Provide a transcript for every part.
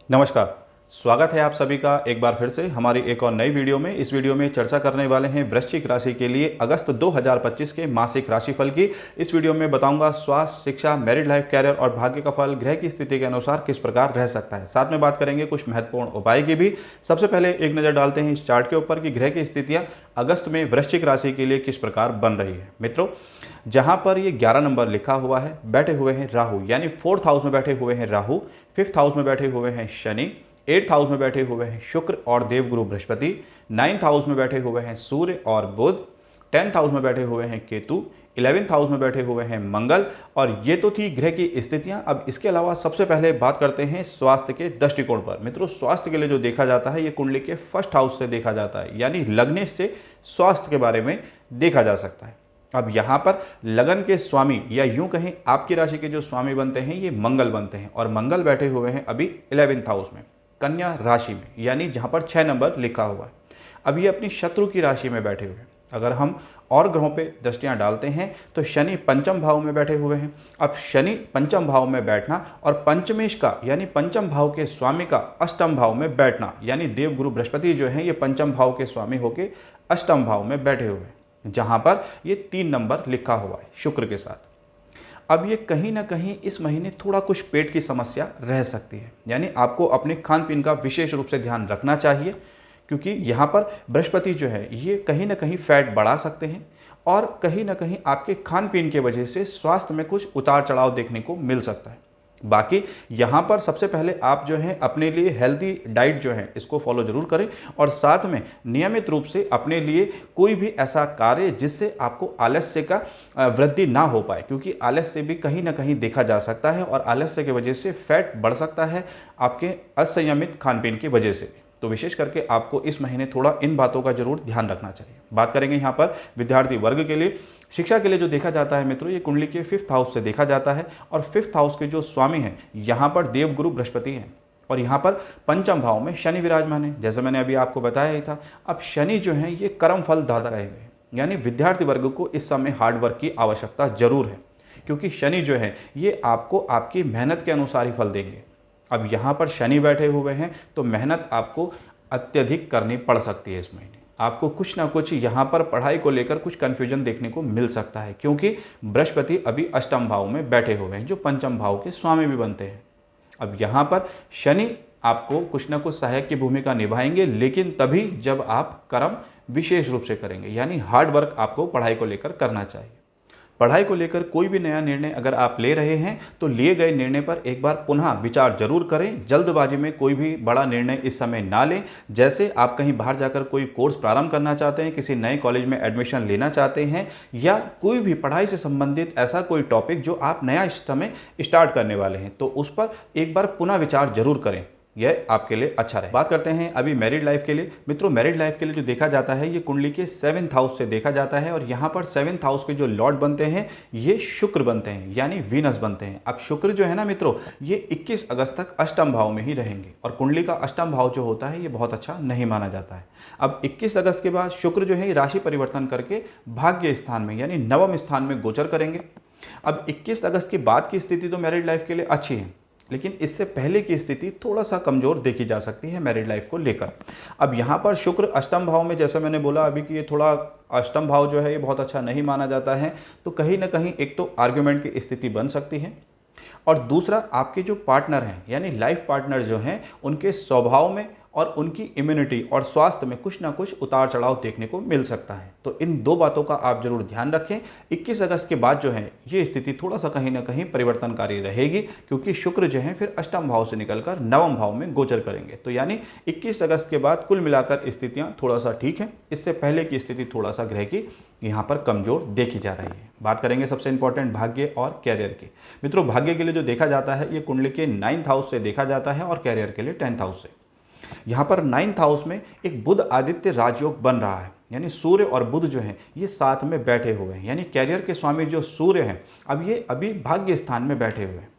नमस्कार। स्वागत है आप सभी का एक बार फिर से हमारी एक और नई वीडियो में। इस वीडियो में चर्चा करने वाले हैं वृश्चिक राशि के लिए अगस्त 2025 के मासिक राशिफल की। इस वीडियो में बताऊंगा स्वास्थ्य, शिक्षा, मैरिड लाइफ, कैरियर और भाग्य का फल ग्रह की स्थिति के अनुसार किस प्रकार रह सकता है। साथ में बात करेंगे कुछ महत्वपूर्ण उपाय की भी। सबसे पहले एक नज़र डालते हैं इस चार्ट के ऊपर कि ग्रह की स्थितियाँ अगस्त में वृश्चिक राशि के लिए किस प्रकार बन रही है। मित्रों, जहां पर ये 11 नंबर लिखा हुआ है, बैठे हुए हैं राहु, यानी 4th हाउस में बैठे हुए हैं राहु, 5th हाउस में बैठे हुए हैं शनि, 8th हाउस में बैठे हुए हैं शुक्र और देवगुरु बृहस्पति, 9th हाउस में बैठे हुए हैं सूर्य और बुध, 10th हाउस में बैठे हुए हैं केतु, 11th हाउस में बैठे हुए हैं मंगल। और ये तो थी ग्रह की स्थितियां। अब इसके अलावा सबसे पहले बात करते हैं स्वास्थ्य के दृष्टिकोण पर। मित्रों, स्वास्थ्य के लिए जो देखा जाता है ये कुंडली के 1st हाउस से देखा जाता है, यानी लग्न से स्वास्थ्य के बारे में देखा जा सकता है। अब यहाँ पर लगन के स्वामी या यूं कहें आपकी राशि के जो स्वामी बनते हैं ये मंगल बनते हैं, और मंगल बैठे हुए हैं अभी 11th हाउस में, कन्या राशि में, यानी जहाँ पर 6 नंबर लिखा हुआ है। अब ये अपनी शत्रु की राशि में बैठे हुए हैं। अगर हम और ग्रहों पे दृष्टियाँ डालते हैं तो शनि पंचम भाव में बैठे हुए हैं। अब शनि पंचम भाव में बैठना और पंचमेश का यानी पंचम भाव के स्वामी का अष्टम भाव में बैठना, यानी देवगुरु बृहस्पति जो है ये पंचम भाव के स्वामी होकर अष्टम भाव में बैठे हुए हैं, जहां पर ये 3 नंबर लिखा हुआ है शुक्र के साथ। अब ये कहीं ना कहीं इस महीने थोड़ा कुछ पेट की समस्या रह सकती है, यानी आपको अपने खान पीन का विशेष रूप से ध्यान रखना चाहिए, क्योंकि यहाँ पर बृहस्पति जो है ये कहीं ना कहीं फैट बढ़ा सकते हैं और कहीं ना कहीं आपके खान पीन की वजह से स्वास्थ्य में कुछ उतार चढ़ाव देखने को मिल सकता है। बाकी यहाँ पर सबसे पहले आप जो है अपने लिए हेल्दी डाइट जो है इसको फॉलो जरूर करें, और साथ में नियमित रूप से अपने लिए कोई भी ऐसा कार्य जिससे आपको आलस्य का वृद्धि ना हो पाए, क्योंकि आलस्य भी कहीं ना कहीं देखा जा सकता है और आलस्य की वजह से फैट बढ़ सकता है आपके असंयमित खान पीन की वजह से। तो विशेष करके आपको इस महीने थोड़ा इन बातों का जरूर ध्यान रखना चाहिए। बात करेंगे यहाँ पर विद्यार्थी वर्ग के लिए। शिक्षा के लिए जो देखा जाता है मित्रों, ये कुंडली के 5th हाउस से देखा जाता है, और 5th हाउस के जो स्वामी हैं यहाँ पर देवगुरु बृहस्पति हैं, और यहाँ पर पंचम भाव में शनि विराजमान है, जैसे मैंने अभी आपको बताया ही था। अब शनि जो है ये कर्म फल दाता रहेंगे, यानी विद्यार्थी वर्ग को इस समय हार्डवर्क की आवश्यकता जरूर है, क्योंकि शनि जो है ये आपको आपकी मेहनत के अनुसार ही फल देंगे। अब यहाँ पर शनि बैठे हुए हैं तो मेहनत आपको अत्यधिक करनी पड़ सकती है। इस महीने आपको कुछ ना कुछ यहाँ पर पढ़ाई को लेकर कुछ कन्फ्यूजन देखने को मिल सकता है, क्योंकि बृहस्पति अभी अष्टम भाव में बैठे हुए हैं जो पंचम भाव के स्वामी भी बनते हैं। अब यहाँ पर शनि आपको कुछ ना कुछ सहायक की भूमिका निभाएंगे, लेकिन तभी जब आप कर्म विशेष रूप से करेंगे, यानी हार्ड वर्क आपको पढ़ाई को लेकर करना चाहिए। पढ़ाई को लेकर कोई भी नया निर्णय अगर आप ले रहे हैं तो लिए गए निर्णय पर एक बार पुनः विचार जरूर करें। जल्दबाजी में कोई भी बड़ा निर्णय इस समय ना लें। जैसे आप कहीं बाहर जाकर कोई कोर्स प्रारंभ करना चाहते हैं, किसी नए कॉलेज में एडमिशन लेना चाहते हैं, या कोई भी पढ़ाई से संबंधित ऐसा कोई टॉपिक जो आप नया इस समय स्टार्ट करने वाले हैं, तो उस पर एक बार पुनः विचार जरूर करें, यह आपके लिए अच्छा रहे। बात करते हैं अभी मैरिड लाइफ के लिए। मित्रों, मैरिड लाइफ के लिए जो देखा जाता है ये कुंडली के 7th हाउस से देखा जाता है, और यहाँ पर 7th हाउस के जो लॉर्ड बनते हैं ये शुक्र बनते हैं, यानी वीनस बनते हैं। अब शुक्र जो है ना मित्रों, ये 21 अगस्त तक अष्टम भाव में ही रहेंगे, और कुंडली का अष्टम भाव जो होता है ये बहुत अच्छा नहीं माना जाता है। अब 21 अगस्त के बाद शुक्र जो है राशि परिवर्तन करके भाग्य स्थान में यानी नवम स्थान में गोचर करेंगे। अब 21 अगस्त के बाद की स्थिति तो मैरिड लाइफ के लिए अच्छी है, लेकिन इससे पहले की स्थिति थोड़ा सा कमजोर देखी जा सकती है मैरिड लाइफ को लेकर। अब यहाँ पर शुक्र अष्टम भाव में, जैसे मैंने बोला अभी कि ये थोड़ा अष्टम भाव जो है ये बहुत अच्छा नहीं माना जाता है, तो कहीं ना कहीं एक तो आर्ग्यूमेंट की स्थिति बन सकती है, और दूसरा आपके जो पार्टनर हैं यानी लाइफ पार्टनर जो हैं उनके स्वभाव में और उनकी इम्यूनिटी और स्वास्थ्य में कुछ ना कुछ उतार चढ़ाव देखने को मिल सकता है। तो इन 2 बातों का आप जरूर ध्यान रखें। 21 अगस्त के बाद जो है ये स्थिति थोड़ा सा कहीं ना कहीं परिवर्तनकारी रहेगी, क्योंकि शुक्र जो है फिर अष्टम भाव से निकलकर नवम भाव में गोचर करेंगे। तो यानी 21 अगस्त के बाद कुल मिलाकर स्थितियाँ थोड़ा सा ठीक हैं। इससे पहले की स्थिति थोड़ा सा ग्रह की यहाँ पर कमजोर देखी जा रही है। बात करेंगे सबसे इंपॉर्टेंट भाग्य और कैरियर की। मित्रों, भाग्य के लिए जो देखा जाता है ये कुंडली के 9th हाउस से देखा जाता है, और कैरियर के लिए 10th हाउस से। यहाँ पर 9th हाउस में एक बुध आदित्य राजयोग बन रहा है, यानी सूर्य और बुध जो हैं ये साथ में बैठे हुए हैं, यानी कैरियर के स्वामी जो सूर्य हैं अब ये अभी भाग्य स्थान में बैठे हुए हैं।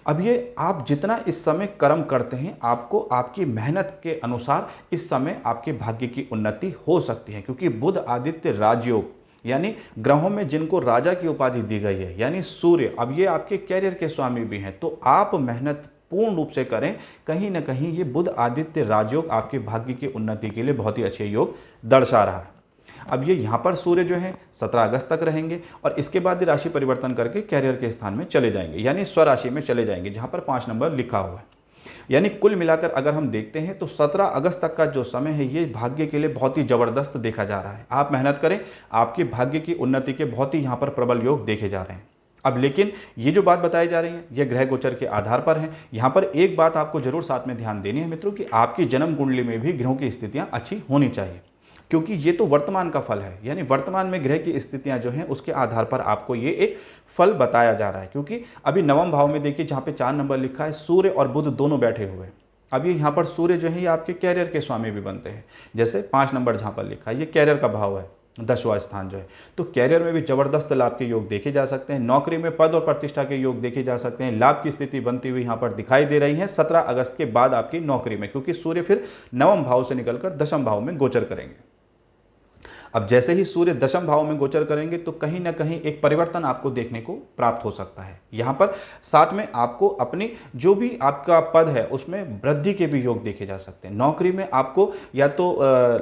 अब ये आप जितना इस समय कर्म करते हैं आपको आपकी मेहनत के अनुसार इस समय आपके भाग्य की उन्नति हो सकती है, क्योंकि बुध आदित्य राजयोग यानी ग्रहों में जिनको राजा की उपाधि दी गई है, यानी सूर्य अब ये आपके कैरियर के स्वामी भी हैं। तो आप मेहनत पूर्ण रूप से करें, कहीं ना कहीं ये बुध आदित्य राजयोग आपके भाग्य की उन्नति के लिए बहुत ही अच्छे योग दर्शा रहा है। अब ये यहाँ पर सूर्य जो है 17 अगस्त तक रहेंगे और इसके बाद राशि परिवर्तन करके कैरियर के स्थान में चले जाएंगे, यानी स्वराशि में चले जाएंगे जहाँ पर 5 नंबर लिखा हुआ है। यानी कुल मिलाकर अगर हम देखते हैं तो 17 अगस्त तक का जो समय है ये भाग्य के लिए बहुत ही ज़बरदस्त देखा जा रहा है। आप मेहनत करें, आपके भाग्य की उन्नति के बहुत ही यहाँ पर प्रबल योग देखे जा रहे हैं। अब लेकिन ये जो बात बताई जा रही है ये ग्रह गोचर के आधार पर है। यहाँ पर एक बात आपको जरूर साथ में ध्यान देनी है मित्रों कि आपकी जन्म कुंडली में भी ग्रहों की स्थितियाँ अच्छी होनी चाहिए, क्योंकि ये तो वर्तमान का फल है, यानी वर्तमान में ग्रह की स्थितियां जो हैं उसके आधार पर आपको ये एक फल बताया जा रहा है। क्योंकि अभी नवम भाव में देखिए जहाँ पे 4 नंबर लिखा है, सूर्य और बुध दोनों बैठे हुए हैं। अब ये यहाँ पर सूर्य जो है ये आपके कैरियर के स्वामी भी बनते हैं। जैसे 5 नंबर जहाँ पर लिखा है ये कैरियर का भाव है, 10वां स्थान जो है, तो कैरियर में भी जबरदस्त लाभ के योग देखे जा सकते हैं। नौकरी में पद और प्रतिष्ठा के योग देखे जा सकते हैं। लाभ की स्थिति बनती हुई यहाँ पर दिखाई दे रही है 17 अगस्त के बाद आपकी नौकरी में, क्योंकि सूर्य फिर नवम भाव से निकलकर 10वें भाव में गोचर करेंगे। अब जैसे ही सूर्य 10वें भाव में गोचर करेंगे तो कहीं ना कहीं एक परिवर्तन आपको देखने को प्राप्त हो सकता है। यहाँ पर साथ में आपको अपनी जो भी आपका पद है उसमें वृद्धि के भी योग देखे जा सकते हैं। नौकरी में आपको या तो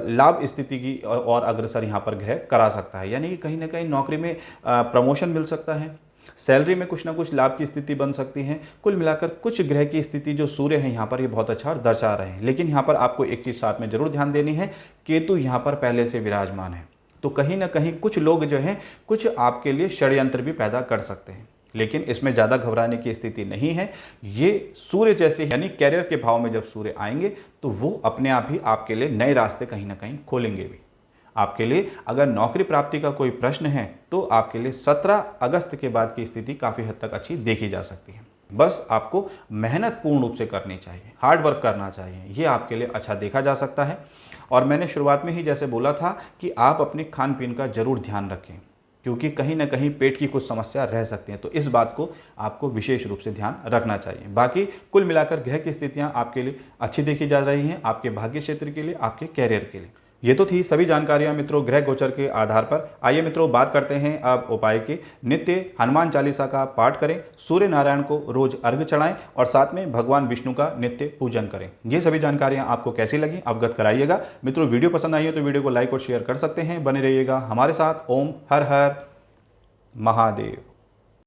लाभ स्थिति की और अग्रसर यहाँ पर ग्रह करा सकता है, यानी कि कहीं ना कहीं नौकरी में प्रमोशन मिल सकता है, सैलरी में कुछ ना कुछ लाभ की स्थिति बन सकती है। कुल मिलाकर कुछ ग्रह की स्थिति जो सूर्य है यहाँ पर ये बहुत अच्छा दर्शा रहे हैं। लेकिन यहाँ पर आपको एक चीज़ साथ में जरूर ध्यान देनी है, केतु यहाँ पर पहले से विराजमान है, तो कहीं ना कहीं कुछ लोग जो हैं कुछ आपके लिए षड्यंत्र भी पैदा कर सकते हैं। लेकिन इसमें ज़्यादा घबराने की स्थिति नहीं है। ये सूर्य जैसे यानी कैरियर के भाव में जब सूर्य आएंगे तो वो अपने आप ही आपके लिए नए रास्ते कहीं ना कहीं खोलेंगे भी। आपके लिए अगर नौकरी प्राप्ति का कोई प्रश्न है तो आपके लिए 17 अगस्त के बाद की स्थिति काफ़ी हद तक अच्छी देखी जा सकती है। बस आपको मेहनत पूर्ण रूप से करनी चाहिए, हार्ड वर्क करना चाहिए, ये आपके लिए अच्छा देखा जा सकता है। और मैंने शुरुआत में ही जैसे बोला था कि आप अपने खान पीन का ज़रूर ध्यान रखें, क्योंकि कहीं ना कहीं पेट की कुछ समस्या रह सकती हैं, तो इस बात को आपको विशेष रूप से ध्यान रखना चाहिए। बाकी कुल मिलाकर ग्रह की स्थितियाँ आपके लिए अच्छी देखी जा रही हैं, आपके भाग्य क्षेत्र के लिए, आपके कैरियर के लिए। ये तो थी सभी जानकारियां मित्रों ग्रह गोचर के आधार पर। आइए मित्रों बात करते हैं अब उपाय के। नित्य हनुमान चालीसा का पाठ करें, सूर्य नारायण को रोज अर्घ्य चढ़ाएं और साथ में भगवान विष्णु का नित्य पूजन करें। ये सभी जानकारियां आपको कैसी लगी अवगत कराइएगा। मित्रों वीडियो पसंद आई हो तो वीडियो को लाइक और शेयर कर सकते हैं। बने रहिएगा हमारे साथ। ओम हर हर महादेव।